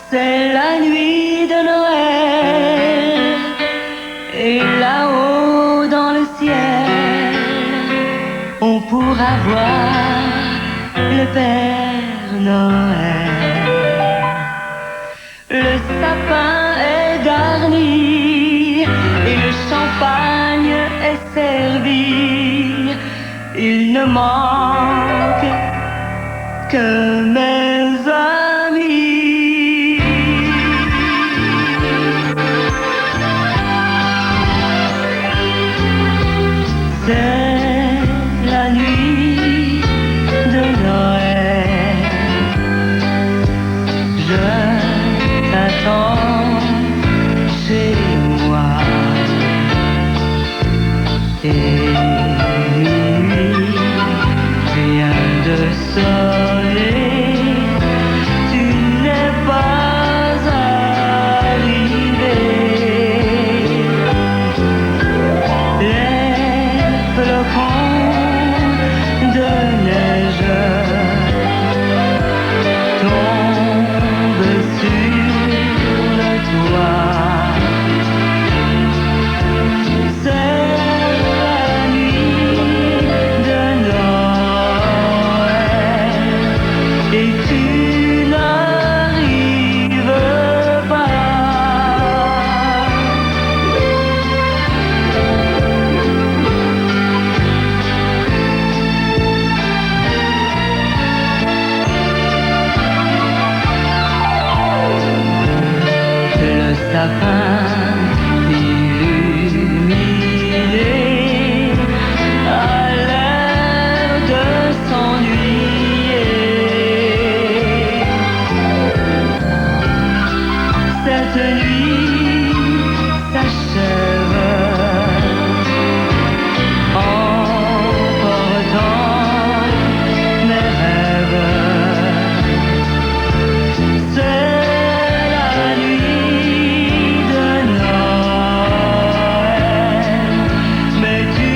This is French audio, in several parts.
C'est la nuit de Noël et là-haut dans le ciel, on pourra voir le Père Noël. Le sapin est garni et le champagne est servi. Il ne manque que mes amis. C'est la nuit de Noël. Je t'attends chez moi. Et minuit vient de sonner. Tu n'es pas arrivé. Les flocons de neige tombent sur le toit. C'est la nuit de Noël et tu n'arrives pas. Le sapin illuminé a l'air de s'ennuyer. Cette nuit s'achève en portant mes rêves. C'est la nuit de Noël, mais tu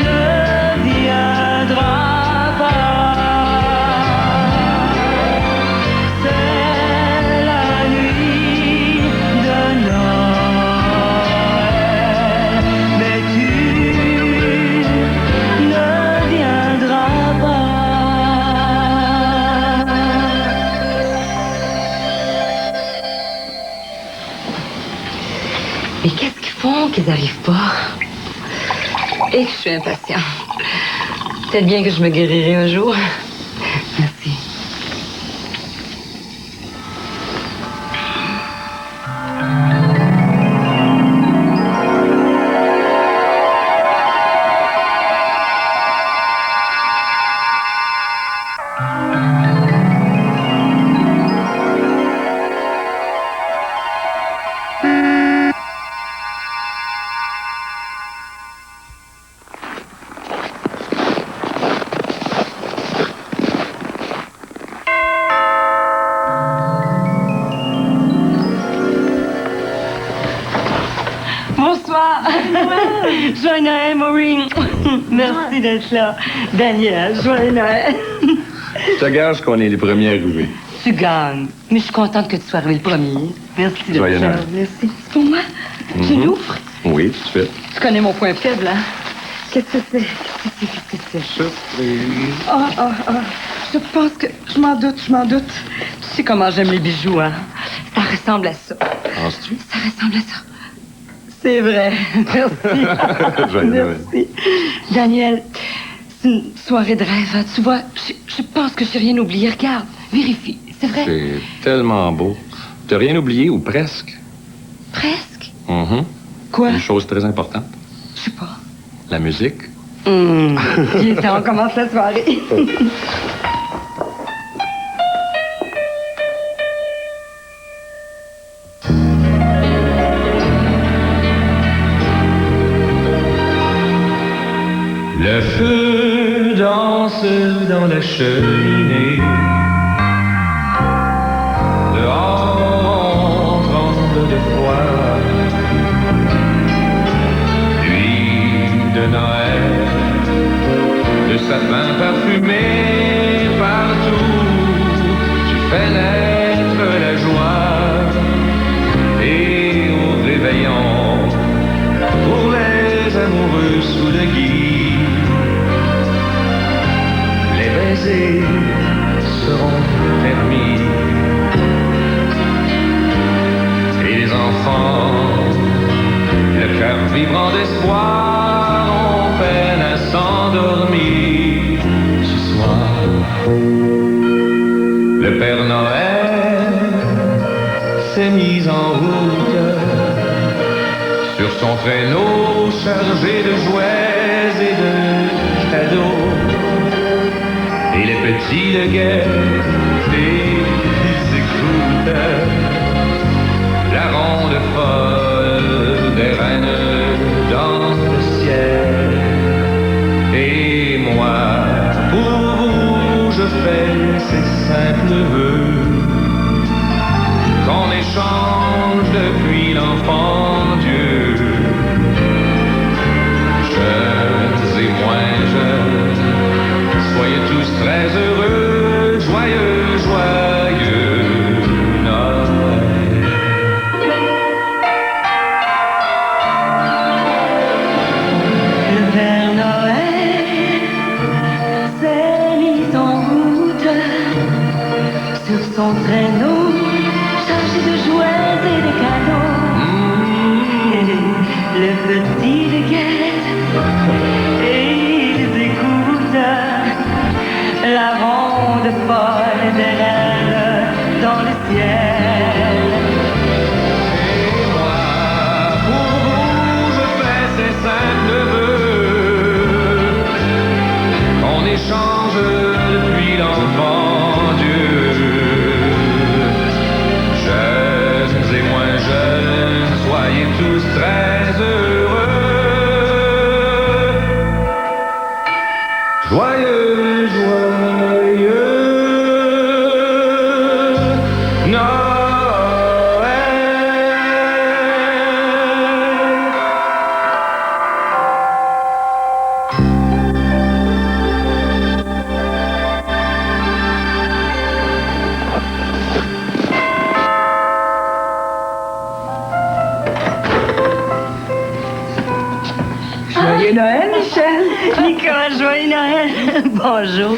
ne viendras pas. C'est la nuit de Noël, mais tu ne viendras pas. Mais qu'est-ce qu'ils font qu'ils n'arrivent pas? Et que je suis impatient. Peut-être bien que je me guérirai un jour. Merci. Bonsoir. Joyeux Noël, Maureen. Merci d'être là. Daniel, joyeux Noël. Je te gage qu'on est les premiers arrivés. Tu gagnes. Mais je suis contente que tu sois arrivé le premier. Merci d'être Joyeux là. Noël. Merci. C'est pour moi? Tu l'ouvres? Oui, tout de suite. Tu connais mon point faible, hein? Qu'est-ce que c'est? Qu'est-ce que c'est? Surprise. Je pense que... Je m'en doute. Tu sais comment j'aime les bijoux, hein? Ça ressemble à ça. Penses-tu? Ça ressemble à ça. C'est vrai. Merci. Joyeux Noël. Merci. Daniel, c'est une soirée de rêve, hein. Tu vois, je pense que j'ai rien oublié. Regarde, vérifie. C'est vrai? C'est tellement beau. T'as rien oublié, ou presque? Presque. Quoi? Une chose très importante. Je sais pas. La musique. Viens, on commence la soirée. Le feu danse dans la cheminée. Dehors, on tremble de froid. Nuit de Noël, le sapin parfumé partout. Tu fais naître la joie. me guide. Les baisers seront permis. Et les enfants, le cœur vibrant d'espoir, ont peine à s'endormir. Ce soir, le Père Noël s'est mis en route sur son traîneau chargé de jouets et de cadeaux. Et les petits le guettent et ils écoutent la ronde folle des reines dans le ciel. Et moi, pour vous, je fais ces simples vœux qu'on échange depuis l'enfant Dieu. Jeunes et moins jeunes, soyez tous très heureux, joyeux, joyeux Noël. Le Père Noël s'est mis en route sur son traîneau chargé de jouets et de cadeaux. Le petit le guette et ils écoutent la ronde folle des reines dans le ciel. Et moi, pour vous, je fais ces simples vœux qu'on échange depuis l'enfant Dieu. Jeunes et moins jeunes, soyez tous très heureux. Joyeux, joyeux Noël. Joyeux Noël, Michel. Nicole, joyeux Noël. Bonjour.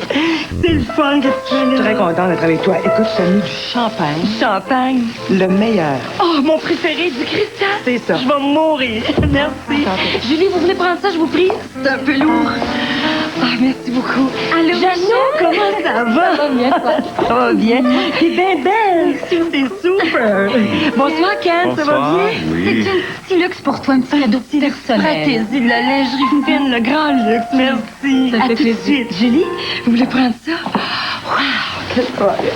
C'est le fun que tu sois là. Très contente d'être avec toi. Écoute, je t'ai mis du champagne. Champagne. Le meilleur. Oh, mon préféré, du cristal. C'est ça. Je vais mourir. Merci. Attends. Julie, vous voulez prendre ça, je vous prie? C'est un peu lourd. Ah, merci beaucoup. Allô, Jeannot, comment ça va? Ça va bien, toi? Ça va bien. T'es bien belle. C'est super. Bonsoir, Ken, ça va Bonsoir, bien? oui. C'est un petit luxe pour toi, un petit cadeau personnel. Frataisie, de la lingerie fine, le grand luxe. Merci. Ça me À fait tout de plaisir. suite. Julie, vous voulez prendre ça? Wow, quelle soirée.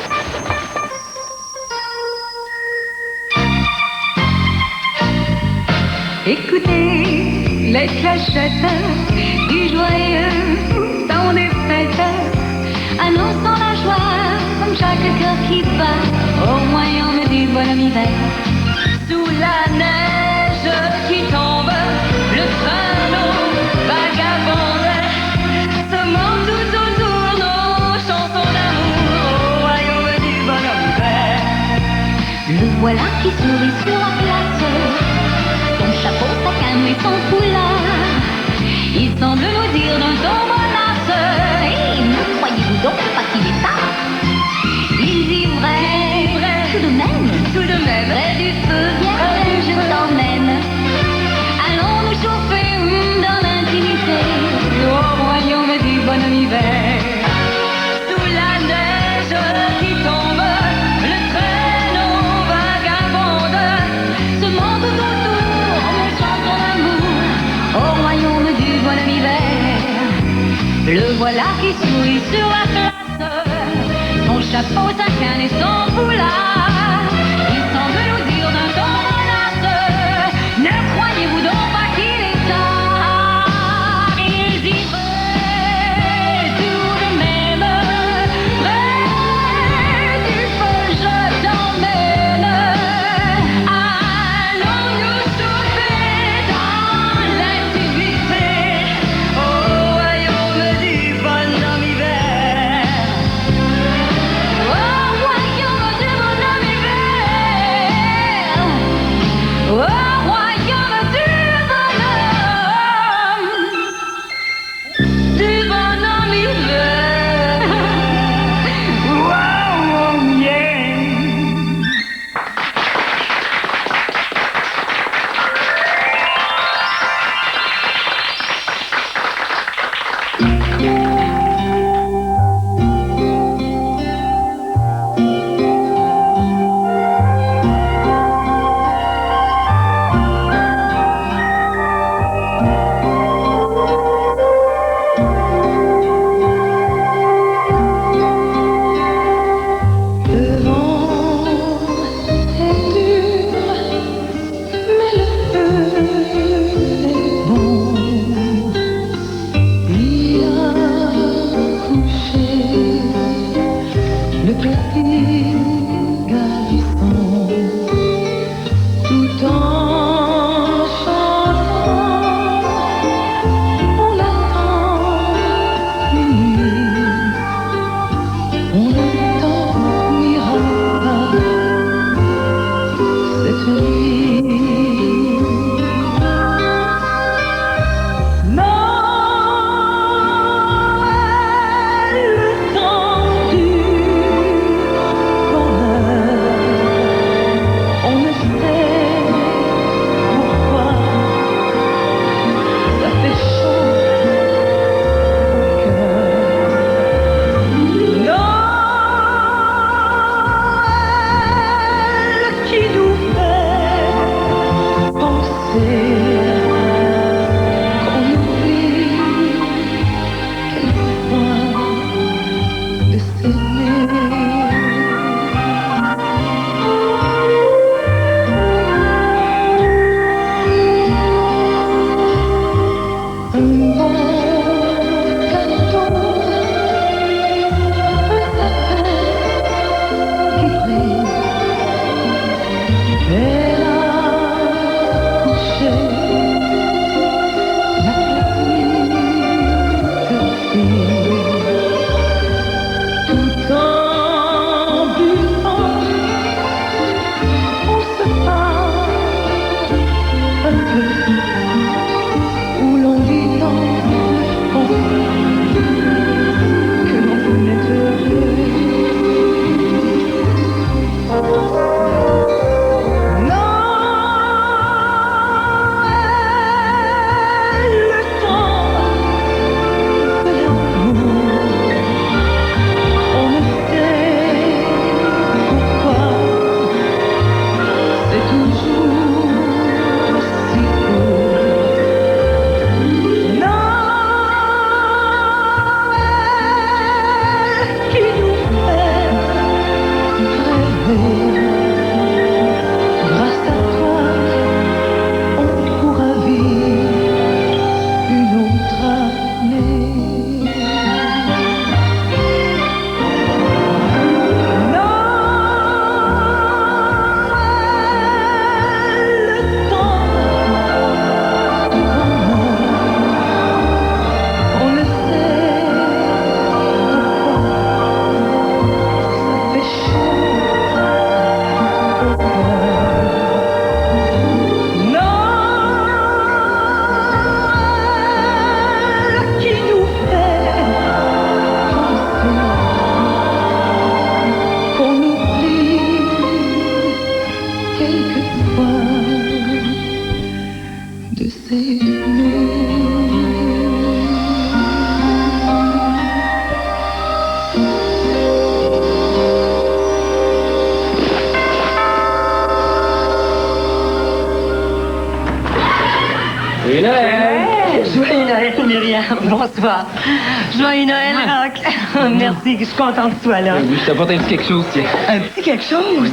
Écoutez les clochettes du joyeux temps des fêtes, annonçant la joie comme chaque cœur qui bat au royaume du bonhomme hiver. Sous la neige qui tombe, le traîneau vagabonde se monte tout autour nos chansons d'amour au royaume du bonhomme hiver. Le voilà qui sourit sur la place, son chapeau, sa canne et son foulard. Il semble nous dire d'un ton bonasse, et ne croyez-vous donc pas qu'il est tard? Il dit vrai, tout de même, près du feu, viens, je t'emmène. Allons nous chauffer dans l'intimité, au royaume du bonhomme hiver. Sous la neige qui tombe, le traîneau vagabonde se monte tout autour, on chante son amour au royaume du bonhomme hiver. Le voilà qui sourit sur la place, son chapeau, sa canne et son foulard. Il semble nous dire d'un ton menace, ne croyez-vous donc pas qu'il est tard? Il dit vrai, tout de même, près du feu je t'emmène. Allons nous souper dans l'intimité au royaume du bonhomme hiver. Au royaume du bonhomme Myriam, bonsoir. Joyeux Noël, Rock. Merci, je suis contente que tu sois là. Oui, je t'apporte un petit quelque chose, tiens. Un petit quelque chose?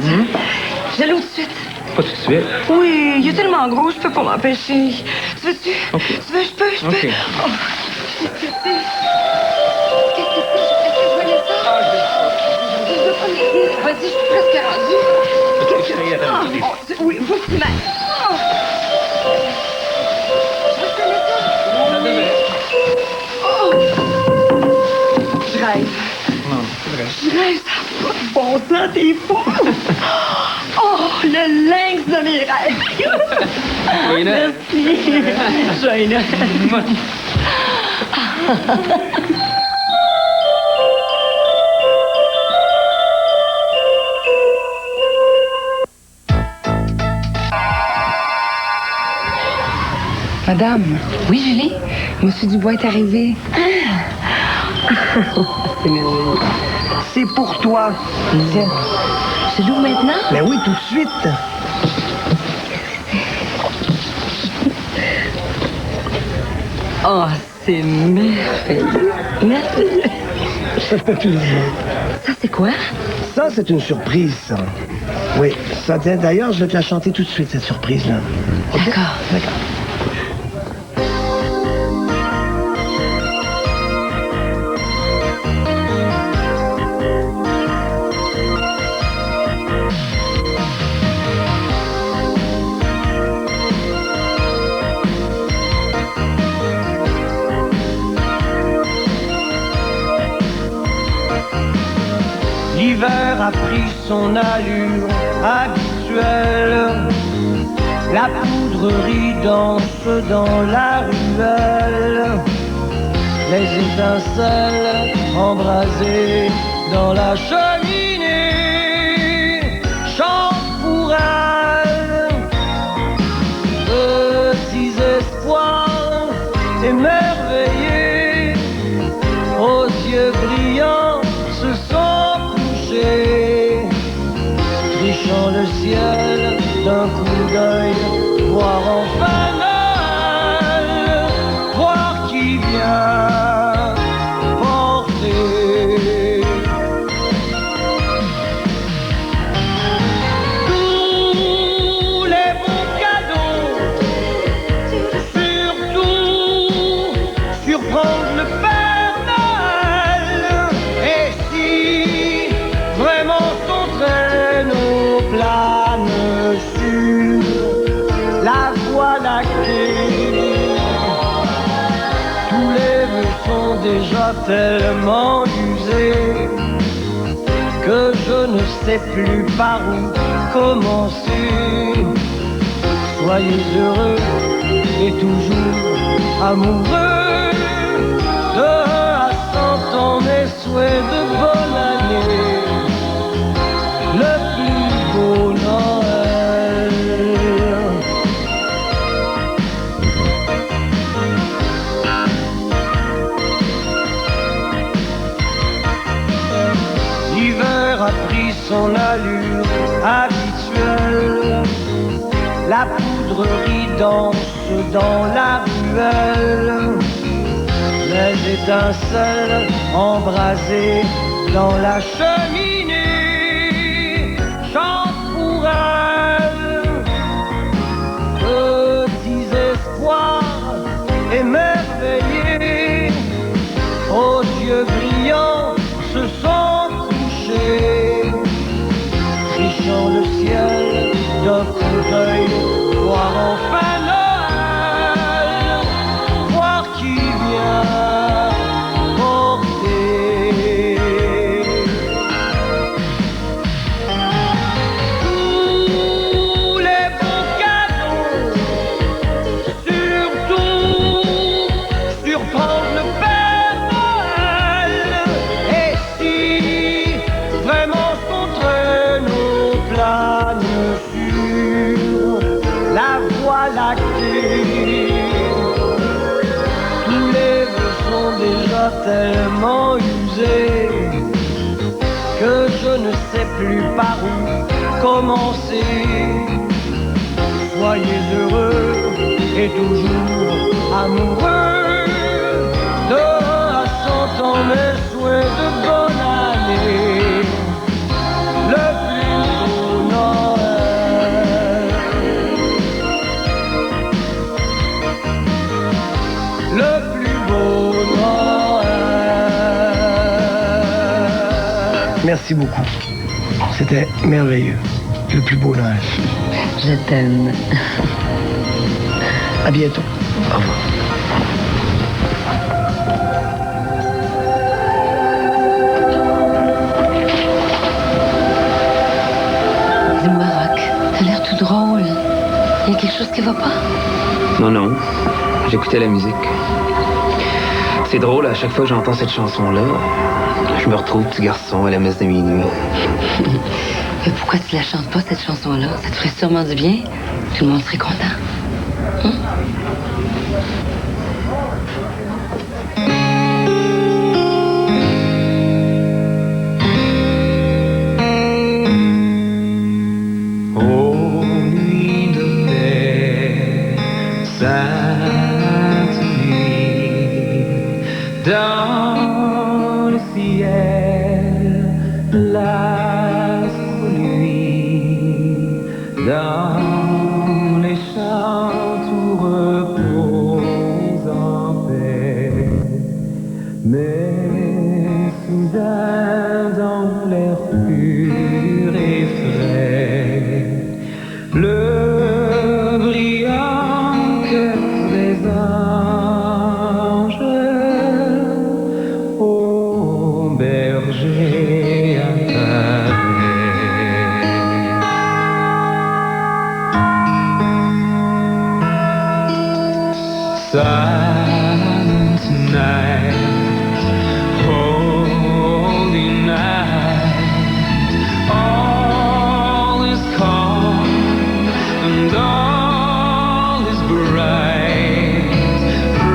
Je l'ai tout de suite. Pas tout de suite. Oui, il est tellement gros, je peux pas m'empêcher. Tu veux-tu? OK. Tu veux, je peux. OK. Oh. Qu'est-ce que c'est? Est-ce que je voyais ça? Je veux pas me dire. Vas-y, je suis presque rendue. Oui, vous, mais... Je rêve. Non, c'est vrai. Je rêve, ça n'a pas de bon sens, t'es fou. Oh, le lynx de mes rêves. Joyeux Noël. Merci. Joyeux Noël. Madame. Oui, Julie? Monsieur Dubois est arrivé. C'est merveilleux. C'est pour toi. Tiens. Je l'ouvre maintenant? Ben oui, tout de suite. Oh, c'est merveilleux. Merveilleux. Ça fait plaisir. Ça, c'est quoi? Ça, c'est une surprise, ça. Oui, ça, d'ailleurs, je vais te la chanter tout de suite, cette surprise-là. OK? D'accord. D'accord. L'hiver a pris son allure habituelle. La poudrerie danse dans la ruelle. Les étincelles embrasées dans la cheminée chantent pour elle. Petits espoirs émerveillés, aux yeux brillants se sont couchés, trichant le ciel d'un coup d'œil, voir enfin Noël, voir qui vient porter tous les bons cadeaux, surtout surprendre le Père Noël. Et si vraiment son traîneau plane sur la voie lactée, tous les vœux sont déjà tellement usés que je ne sais plus par où commencer. Soyez heureux et toujours amoureux. De 1 à 100 ans, mes souhaits de bonne année. Le plus beau Noël. L'hiver a pris son allure habituelle. La poudrerie danse dans la ruelle. Les étincelles embrasées dans la cheminée chantent pour elle. Petits espoirs émerveillés, aux yeux brillants se sont couchés, trichant le ciel d'un coup d'œil, voir enfin Noël, voir qui vient porter tous les bons cadeaux, surtout surprendre le Père Noël. Et si vraiment son traîneau plane sur la voie lactée, tous les vœux sont déjà tellement usés que je ne sais plus par où commencer. Soyez heureux et toujours amoureux. dans mes souhaits de bonne année, le plus beau Noël, le plus beau Noël. Merci beaucoup. C'était merveilleux. Le plus beau Noël. Je t'aime. À bientôt. Au revoir. Dis-moi, Rock, t'as l'air tout drôle. Il y a quelque chose qui va pas? Non, non. J'écoutais la musique. C'est drôle, à chaque fois que j'entends cette chanson-là, je me retrouve petit garçon à la messe de minuit. Mais pourquoi tu la chantes pas, cette chanson-là? Ça te ferait sûrement du bien. Tout le monde serait content. Hein? Ô nuit de paix, sainte nuit, dans le ciel, l'astre luit, dans les champs tout repose en paix. Mais soudain dans l'air pur et frais, le brillant cœur des anges au berger apparaît. Silent night, holy night, all is calm and all is bright.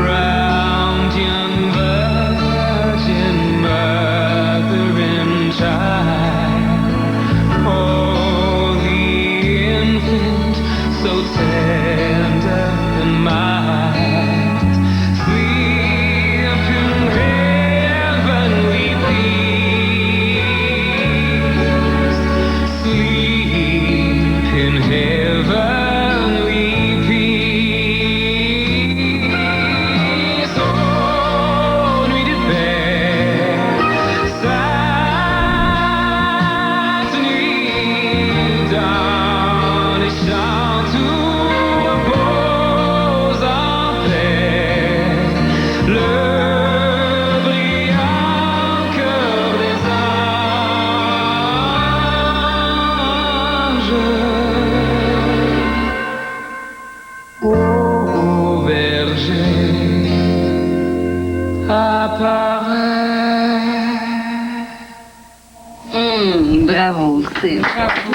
Round young virgin mother and child, holy infant, so tender and mild, sleep in heavenly peace, sleep in heavenly peace. Oh, nuit de paix, sainte nuit, dans les champs tout repose en paix, le brillant cœur des anges au berger apparaît. Bravo, c'est bravo.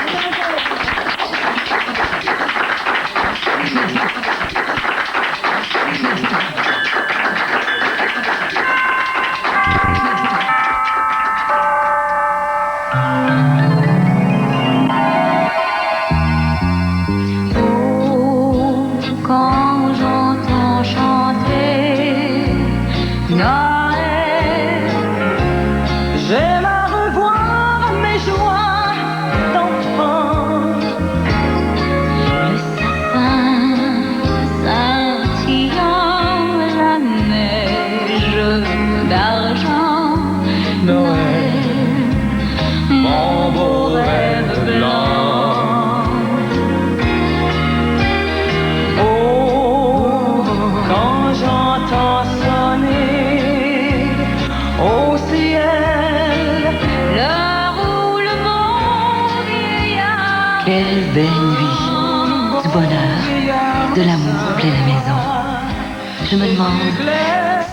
Quand j'entends chanter Noël, J'aime à revoir mes joies d'enfant. le sapin scintillant, la neige d'argent, Noël, mon beau rêve blanc. Oh, quand j'entends sonner au ciel l'heure où le bon vieillard Quelle belle nuit. Du bonheur, de l'amour plein la maison. Je me demande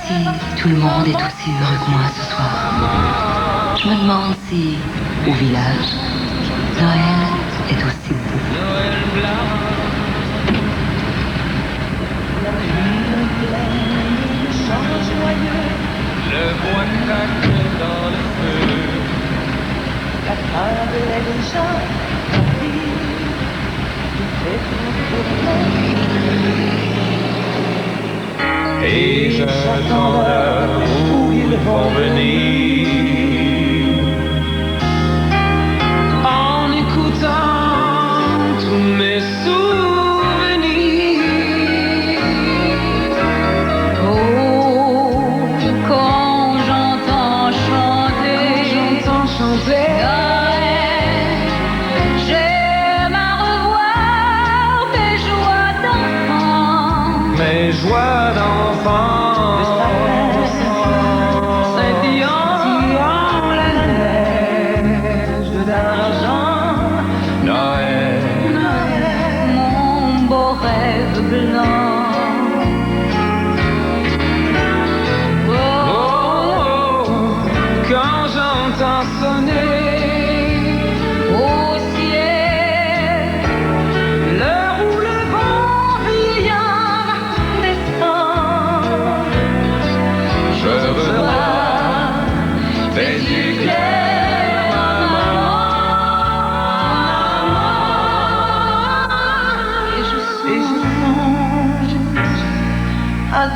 si tout le monde est aussi heureux que moi ce soir. Je me demande si, au village, Noël est aussi beau. Le bois craque dans le feu. la table est déjà remplie. Et j'attends l'heure où il vont venir en écoutant tous mes souvenirs. Oh, quand j'entends chanter Noël, j'aime à revoir mes joies d'enfant. Mes joies d'enfant.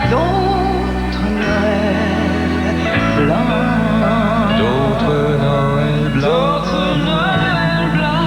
D'autres Noëls blancs. D'autres Noëls blancs. D'autres Noëls blancs.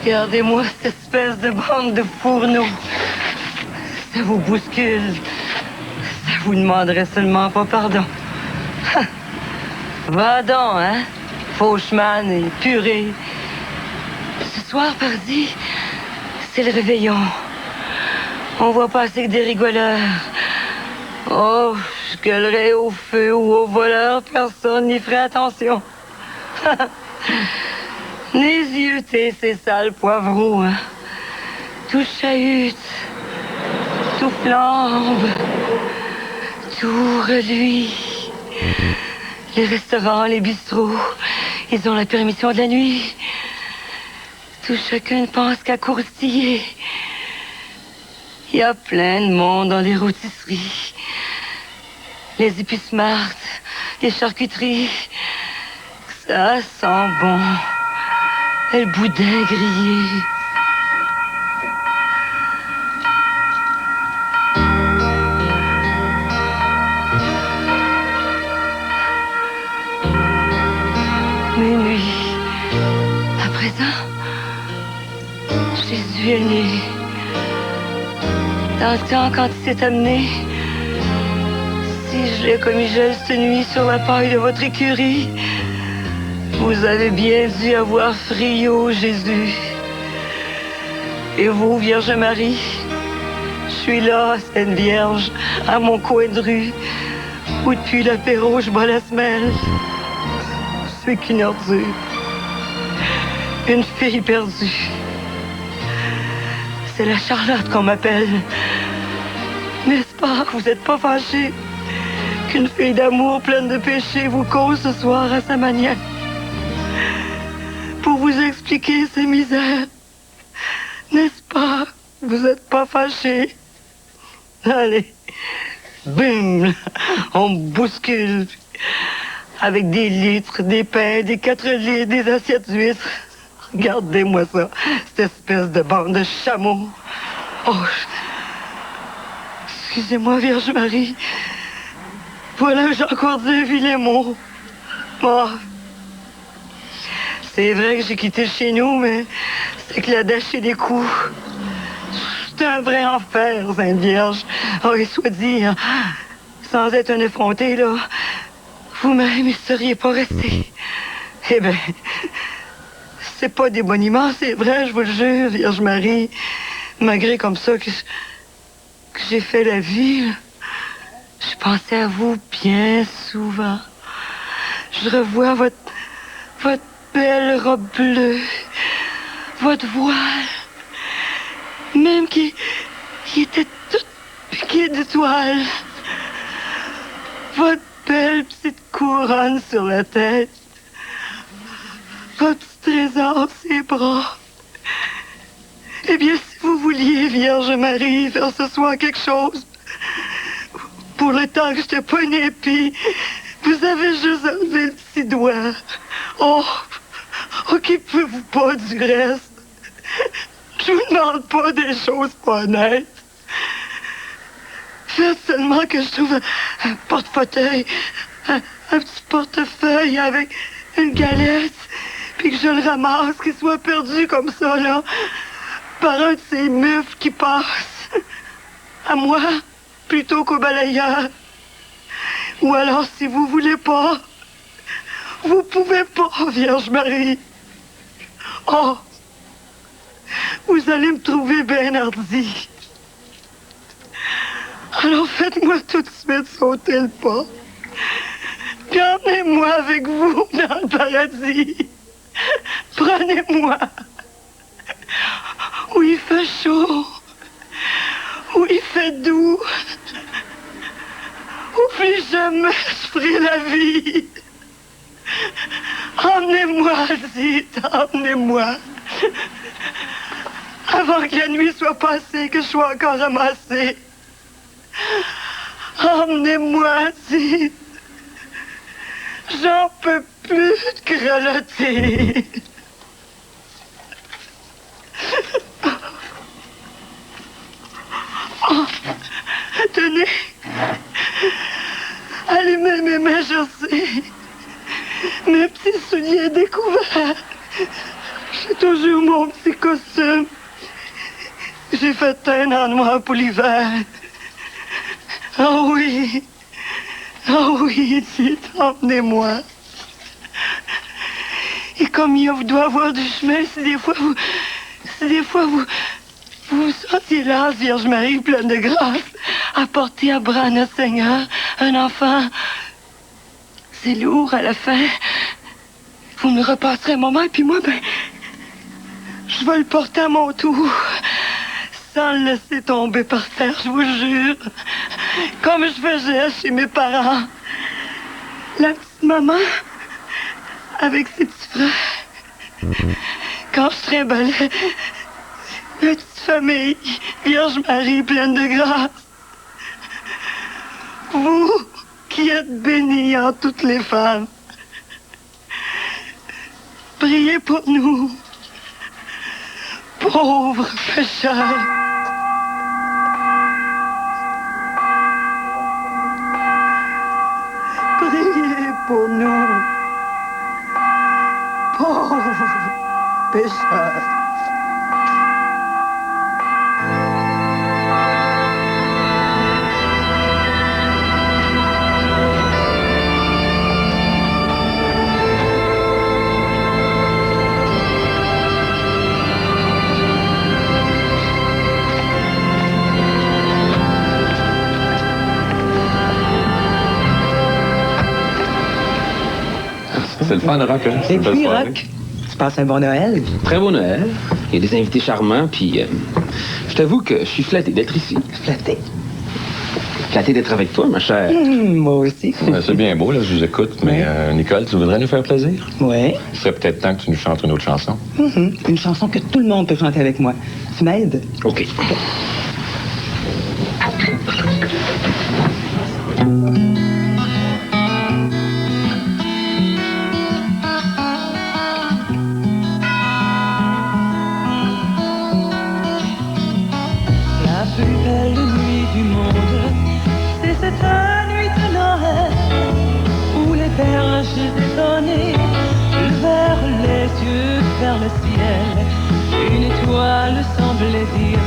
Regardez-moi cette espèce de bande de fourneaux. Ça vous bouscule. Ça vous demanderait seulement pas pardon. Va donc, hein? Faucheman et purée. Ce soir, pardi, c'est le réveillon. On voit passer que des rigoleurs. Oh, je gueulerais au feu ou au voleur. Personne n'y ferait attention. Les yeux, ces sales poivreaux, hein? Tout chahute, tout flambe, tout reluit. Les restaurants, les bistrots, ils ont la permission de la nuit. Tout chacun pense qu'à courtiller. Il y a plein de monde dans les rôtisseries, les épices martes, les charcuteries. Ça sent bon. Et le boudin grillé. Minuit. À présent, Jésus est né. Dans le temps, quand il s'est amené, si je l'ai commis gel cette nuit sur la paille de votre écurie, vous avez bien dû avoir frio, Jésus. Et vous, Vierge Marie, je suis là, Sainte Vierge, à mon coin de rue, où depuis l'apéro, je bois la semelle. Je suis qu'une ordure, une fille perdue. C'est la Charlotte qu'on m'appelle. N'est-ce pas, vous n'êtes pas fâchée qu'une fille d'amour pleine de péché vous cause ce soir à sa manière? Pour vous expliquer ces misères. N'est-ce pas? Vous n'êtes pas fâchés? Allez, bim, on bouscule. Avec des litres, des pains, des 4 litres, des assiettes d'huîtres. Regardez-moi ça, cette espèce de bande de chameaux. Oh, excusez-moi, Vierge Marie. Voilà, j'ai encore dit un vilain mot. Oh. C'est vrai que j'ai quitté chez nous, mais c'est que la dâché des coups. C'est un vrai enfer, Sainte Vierge. Oh, et soit dit, hein, sans être un effronté, là, vous-même, il ne seriez pas resté. Eh bien, c'est pas des boniments, c'est vrai, je vous le jure, Vierge Marie. Malgré comme ça que j'ai fait la vie, là, je pensais à vous bien souvent. Je revois votre belle robe bleue, votre voile, même qui était toute bouquet d'étoiles, votre belle petite couronne sur la tête, votre petit trésor, ses bras. Eh bien, si vous vouliez, Vierge Marie, faire ce soir quelque chose, pour le temps que je t'ai pas une épée, vous avez juste enlevé le petit doigt. Oh, occupez-vous pas du reste. Je vous demande pas des choses pas honnêtes. Faites seulement que je trouve un porte-fauteuil, un petit portefeuille avec une galette, puis que je le ramasse, qu'il soit perdu comme ça, là, par un de ces mufles qui passent. À moi, plutôt qu'au balayeur. Ou alors, si vous voulez pas, vous pouvez pas, Vierge Marie. Oh, vous allez me trouver bien hardi. Alors faites-moi tout de suite sauter le pas. Puis emmenez-moi avec vous dans le paradis. Prenez-moi. Où il fait chaud. Où il fait doux. Où plus jamais je ferai la vie. Emmenez-moi, dites, emmenez-moi. Avant que la nuit soit passée, que je sois encore ramassée. Emmenez-moi, dites. J'en peux plus de grelotter. Oh, tenez. Allumez mes mains chaussées. Mes petits souliers découverts. J'ai toujours mon petit costume. J'ai fait teindre en noir pour l'hiver. Oh oui. Oh oui, dites, emmenez-moi. Et comme il doit avoir du chemin, si des fois vous vous sentiez là, Vierge Marie pleine de grâce, à porter à bras notre Seigneur, un enfant, c'est lourd à la fin. Vous me repasserez un moment, et puis moi, je vais le porter à mon tour, sans le laisser tomber par terre, je vous jure, comme je faisais chez mes parents. La petite maman, avec ses petits frères, quand je trimbalais, la petite famille, Vierge Marie pleine de grâce. Vous qui êtes bénie en toutes les femmes, priez pour nous, pauvres pécheurs. Priez pour nous, pauvres pécheurs. C'est le fun, Rock, hein? Et puis, Rock, tu passes un bon Noël? Très beau Noël. Il y a des invités charmants, puis je t'avoue que je suis flatté d'être ici. Flatté. Flatté d'être avec toi, ma chère. Moi aussi. Ouais, c'est bien beau, là, je vous écoute, mais Nicole, tu voudrais nous faire plaisir? Oui. Il serait peut-être temps que tu nous chantes une autre chanson. Une chanson que tout le monde peut chanter avec moi. Tu m'aides? OK. Vers le ciel, une étoile semblait dire: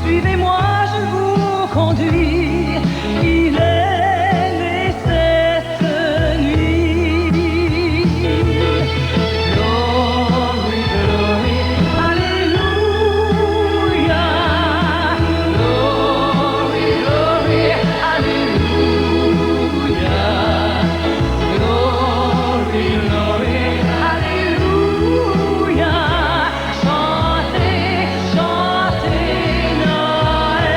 suivez-moi, je vous conduis. Il est né cette nuit. Glory, glory, alléluia. Glory, glory, alléluia. Glory, glory. Chantez, chantez Noël.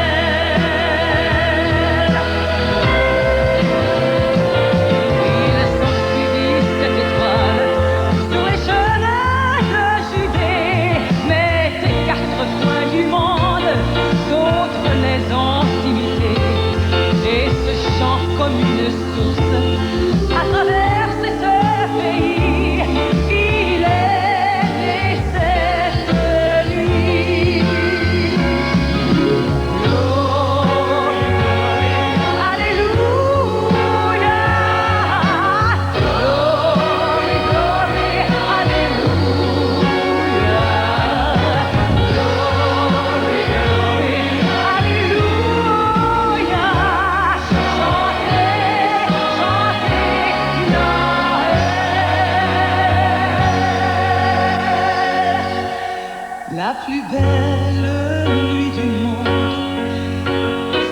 plus belle nuit du monde,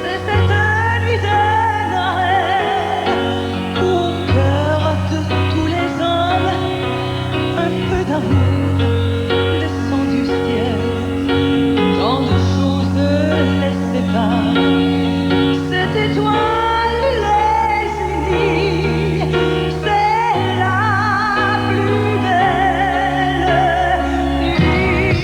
c'est cette nuit de Noël où au cœur de tous les hommes un peu d'amour descend du ciel. Tant de choses les séparent, cette étoile les unit, c'est la plus belle nuit.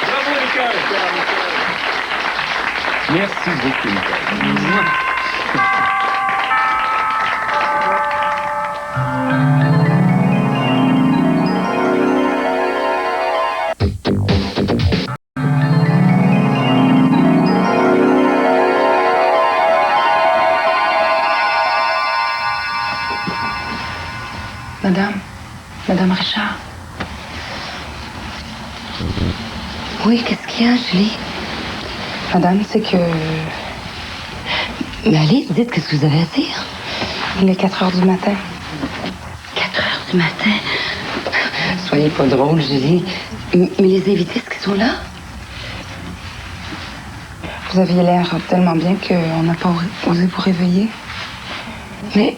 Bravo, Nicole! Merci beaucoup, Nicole. Madame Richard. Oui, qu'est-ce qu'il y a, Julie? Madame, c'est que... Mais allez, dites, qu'est-ce que vous avez à dire? Il est 4 heures du matin. 4 heures du matin? Soyez pas drôle, Julie. Mais les invités, est-ce qu'ils sont là? Vous aviez l'air tellement bien qu'on n'a pas osé vous réveiller. Mais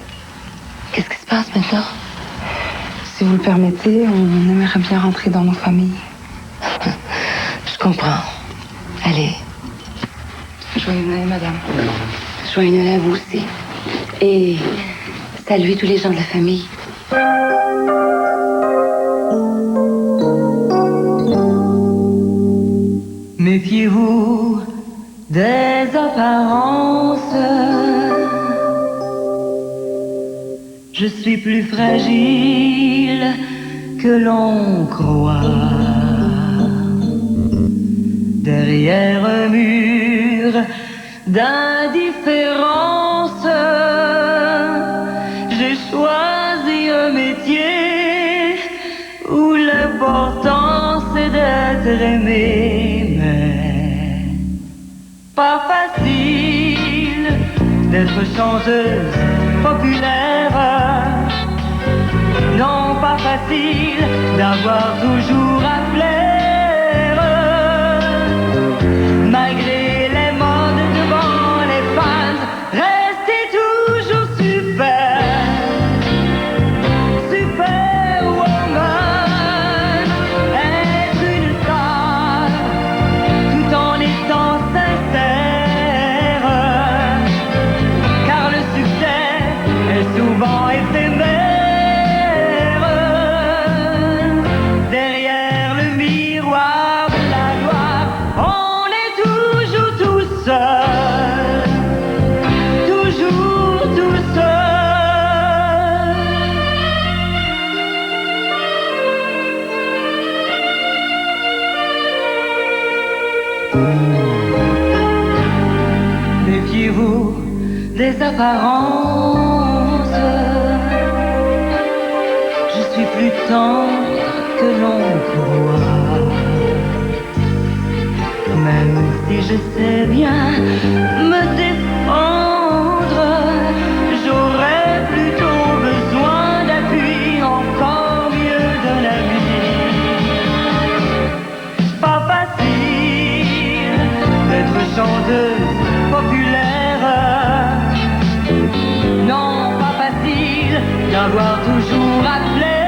qu'est-ce qui se passe maintenant? Si vous le permettez, on aimerait bien rentrer dans nos familles. Je comprends. Allez. Joyeux Noël, madame. Joyeux Noël à vous aussi. Et saluez tous les gens de la famille. Méfiez-vous des apparences. Je suis plus fragile que l'on croit. Derrière un mur d'indifférence, j'ai choisi un métier où l'important c'est d'être aimé, mais pas facile d'être chanteuse populaire. Non, pas facile d'avoir toujours à plaire. Malgré les modes devant les fans, restez toujours super, superwoman. Être une star tout en étant sincère, car le succès est souvent éphémère. Derrière le miroir de la gloire, on est toujours tout seul, toujours tout seul. Méfiez-vous des apparences. Je suis plus tendre que l'on croit. Même si je sais bien me défendre, j'aurais plutôt besoin d'appui, encore mieux d'un ami. Pas facile d'être chanteuse populaire. Non, pas facile d'avoir toujours à plaire.